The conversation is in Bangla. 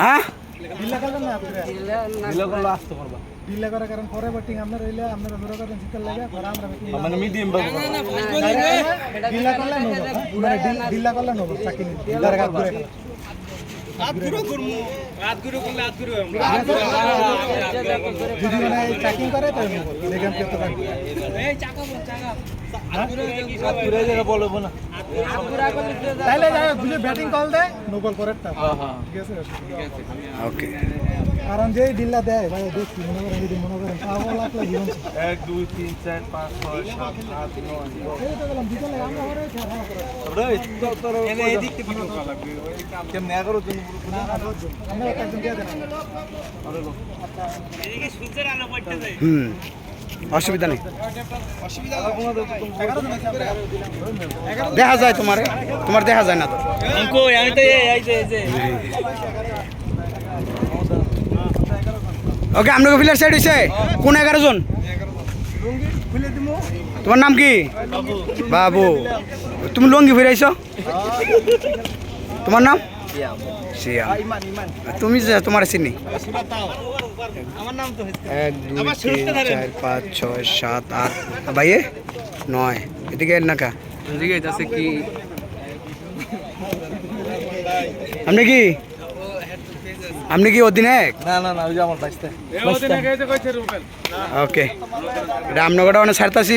হ্যাঁ ডিলে করার কারণ পরে ব্যাটিং আমরা রইলে আপনারা ধরে করেন শীতের লাগে পরে আমরা মানে মিডিয়াম ডিলে করলে নেব মানে ডিলে করলে নেব চাকরি ডিলার কাজ করে যদি মানে ট্র্যাকিং করে তাই দেখেন কত থাকবে তাহলে বুঝে ব্যাটিং কল দেয় নো বল পরের টা ঠিক আছে ওকে কারণ যে ডিল্লা দেয় ভাই দেখছি মনে করেন পাওয়া লাগলে জীবন 1 2 3 4 5 6 7 8 9 এই তো গেলাম বিকেলে আমরা ঘরে খেলা করে আমরা তোর এই দিক থেকে ভিডিও করা লাগবে কেমনে 11 জন আমরা একজন দিয়ে দেন এদিকে সূর্যের আলো পড়তে যায় অসুবিধা নেই দেখা যায় তোমার দেখা যায় না তো আমি তো এই যে ওকে আপনাকে প্লেয়ার সাইড হয়েছে কোন 11 জন তোমার নাম কি বাবু তুমি লঙ্গি ফিরাইছ তোমার নাম সিয়াম তুমি যে তোমার চিনি 1 2 3 4 5 6 7 8 ভাইয়ে 9 এদিকে নাকা এদিকে যাচ্ছে কি আপনি কি অধিনায়ক না ওই যে আমার বাইসতে ওকে এটা আমনগরটা অনেক ছাড়তাছি